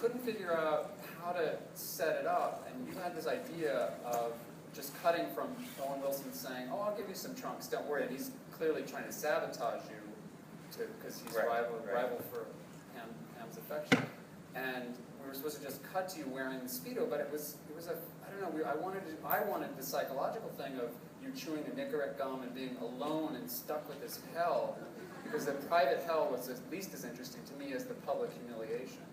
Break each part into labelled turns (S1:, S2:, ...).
S1: couldn't figure out how to set it up, and you had this idea of just cutting from Owen Wilson saying, "Oh, I'll give you some trunks, don't worry," and he's clearly trying to sabotage you, because he's rival for Ham's affection. And we were supposed to just cut to you wearing the Speedo, but it was a, I don't know, I wanted the psychological thing of you chewing the Nicorette gum and being alone and stuck with this hell, because the private hell was at least as interesting to me as the public humiliation.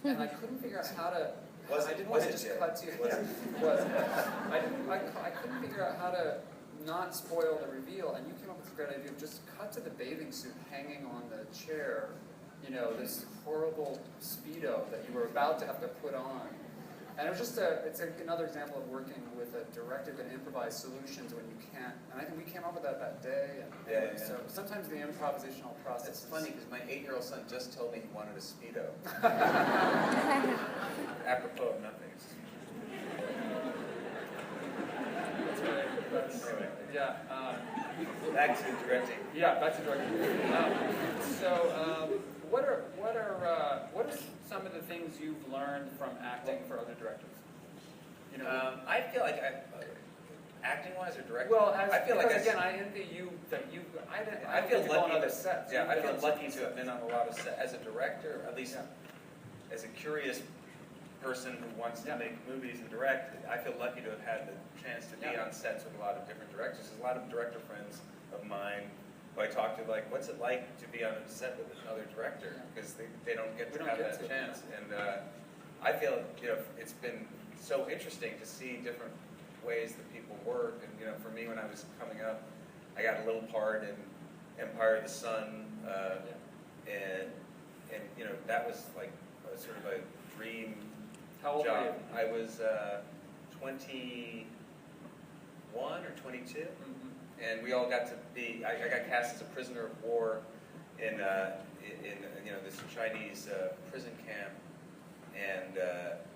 S1: And I couldn't figure out how to. I didn't want to just cut to you. I couldn't figure out how to not spoil the reveal, and you came up with a great idea of just cut to the bathing suit hanging on the chair, you know, this horrible Speedo that you were about to have to put on. And it was just another example of working with a directive and improvised solutions when you can't, and I think we came up with that day. And so sometimes the improvisational process
S2: It's funny because my 8-year-old son just told me he wanted a Speedo. Apropos of nothing.
S1: That's right. Yeah.
S2: Back to directing.
S1: Yeah, back to directing. What are some of the things you've learned from acting for other directors? You know,
S2: I feel like acting-wise or directing.
S1: Well, I envy you that you. I
S2: feel lucky
S1: on other sets.
S2: Yeah, I feel lucky to have been on a lot of sets as a director, at least as a curious person who wants to make movies and direct. I feel lucky to have had the chance to be on sets with a lot of different directors. There's a lot of director friends of mine who I talk to, like, what's it like to be on a set with another director? Because they don't get to have that chance. And I feel, you know, it's been so interesting to see different ways that people work. And, you know, for me, when I was coming up, I got a little part in Empire of the Sun, and you know, that was like sort of a dream
S1: How old
S2: job.
S1: were you?
S2: I was 21 or 22. And we all got to be. I got cast as a prisoner of war in you know, this Chinese prison camp, and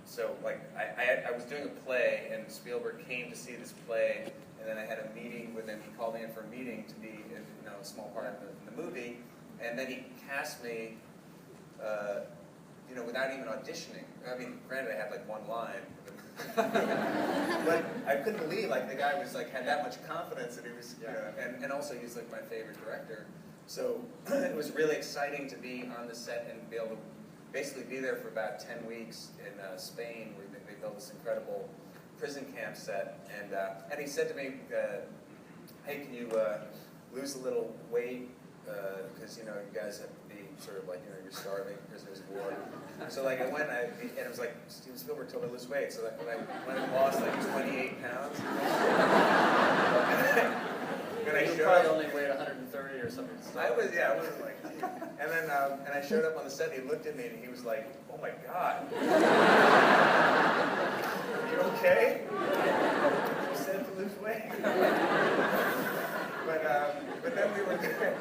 S2: so like I was doing a play, and Spielberg came to see this play, and then I had a meeting with him. He called me in for a meeting to be, you know, a small part in the movie, and then he cast me, you know, without even auditioning. I mean, granted, I had like one line. But I couldn't believe, like, the guy was like had that much confidence that he was, and also he's like my favorite director. So it was really exciting to be on the set and be able to basically be there for about 10 weeks in Spain, where they built this incredible prison camp set. And he said to me, "Hey, can you lose a little weight? Because, you know, you guys have to be sort of like, you know, you're starving, prisoners of war." So like I went, and it was like Steven Spielberg told me to lose weight. So like when I went and lost like 28 pounds, and I showed
S1: probably only weighed 130 or something.
S2: I was like, and then and I showed up on the set. And he looked at me and he was like, "Oh my God, you okay? You said to lose weight." But then we were good.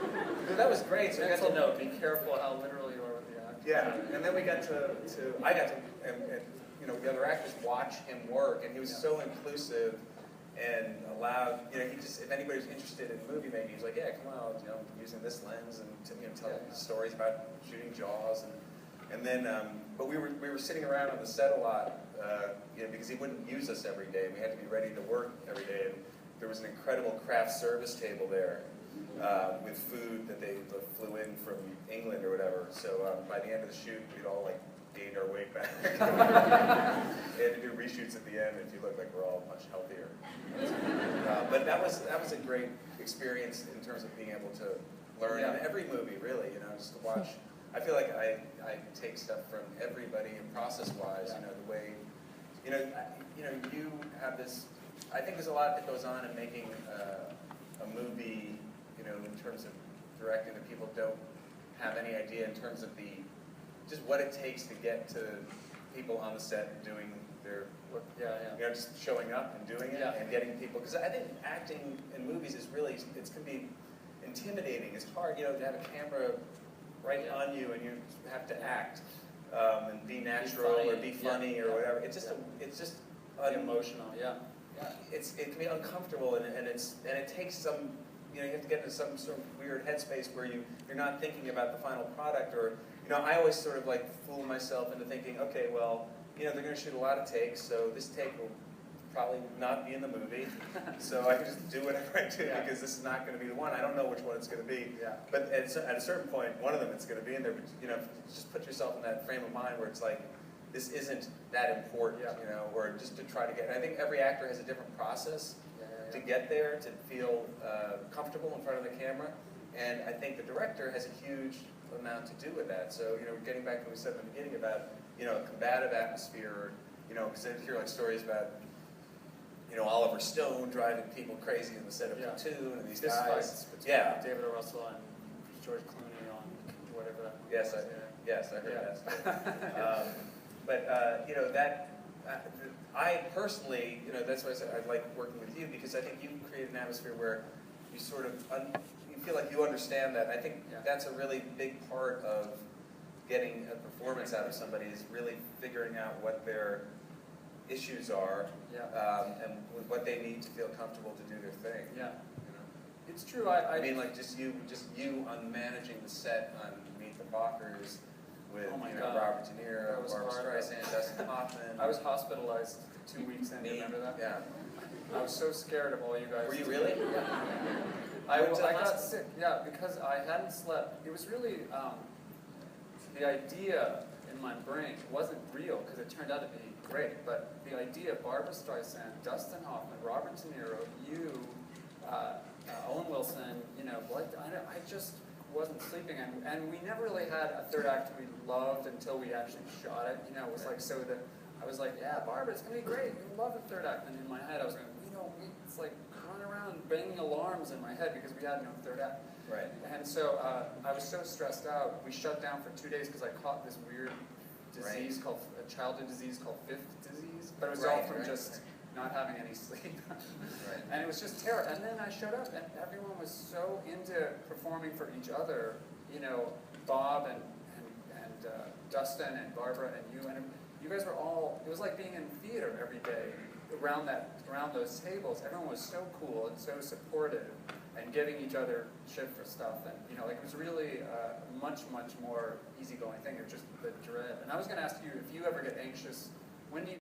S2: That was great. So
S1: mental note: be careful how literal you are with the actor.
S2: Yeah, and then we got to I got to, and you know, the other actors watch him work, and he was so inclusive and allowed, you know, he just, if anybody was interested in movie making, he's like, "Yeah, come on, you know, using this lens and you know, telling stories about shooting Jaws," and then, but we were sitting around on the set a lot, you know, because he wouldn't use us every day. We had to be ready to work every day, and there was an incredible craft service table there. With food that they flew in from England or whatever. So by the end of the shoot, we'd all like gained our weight back. They had to do reshoots at the end if you look like we're all much healthier. But that was a great experience in terms of being able to learn in every movie, really. You know, just to watch. I feel like I take stuff from everybody, and process-wise, you know, the way, you know, you have this. I think there's a lot that goes on in making a movie. You know, in terms of directing, that people don't have any idea in terms of just what it takes to get to people on the set and doing their, you know, just showing up and doing it and getting people. Because I think acting in movies is really, it can be intimidating. It's hard, you know, to have a camera right on you and you have to act and be natural or be funny or whatever. It's just
S1: emotional.
S2: It can be uncomfortable and it takes some. You know, you have to get into some sort of weird headspace where you're not thinking about the final product, or you know, I always sort of like fool myself into thinking, okay, well, you know, they're going to shoot a lot of takes, so this take will probably not be in the movie, so I can just do whatever I do because this is not going to be the one. I don't know which one it's going to be, but at a certain point, one of them it's going to be in there. But you know, just put yourself in that frame of mind where it's like, this isn't that important, you know, or just to try to get. And I think every actor has a different process to get there, to feel comfortable in front of the camera, and I think the director has a huge amount to do with that. So you know, getting back to what we said in the beginning about a combative atmosphere, or because I hear like stories about Oliver Stone driving people crazy in the set of Platoon, and these guys.
S1: David O. Russell and George Clooney on whatever that movie was.
S2: Yes, I heard that. But I personally, that's why I said I like working with you, because I think you create an atmosphere where you sort of you feel like you understand that. And I think that's a really big part of getting a performance out of somebody, is really figuring out what their issues are, and what they need to feel comfortable to do their thing.
S1: Yeah, it's true.
S2: I mean, like just you on managing the set on Meet the Fockers with Robert De Niro, Barbra Streisand, Dustin Hoffman.
S1: I was hospitalized 2 weeks in. Do you remember that?
S2: Yeah.
S1: I was so scared of all you guys.
S2: Were you really?
S1: Yeah. I got sick. Yeah, because I hadn't slept. It was really the idea in my brain wasn't real, because it turned out to be great. But the idea of Barbra Streisand, Dustin Hoffman, Robert De Niro, you, Owen Wilson, I just wasn't sleeping, and we never really had a third act we loved until we actually shot it. It was like I was like, yeah, Barbara, it's gonna be great. We love the third act, and in my head I was going, it's like running around banging alarms in my head because we had no third act.
S2: Right.
S1: And so I was so stressed out. We shut down for 2 days because I caught this weird disease called a childhood disease called TIFF disease, but it was all from just not having any sleep. And it was just terrible. And then I showed up, and everyone was so into performing for each other. Bob and Dustin and Barbara and you guys were all. It was like being in theater every day around those tables. Everyone was so cool and so supportive and giving each other shit for stuff. And it was really a much more easygoing thing. It was just the dread. And I was going to ask you, if you ever get anxious, when do you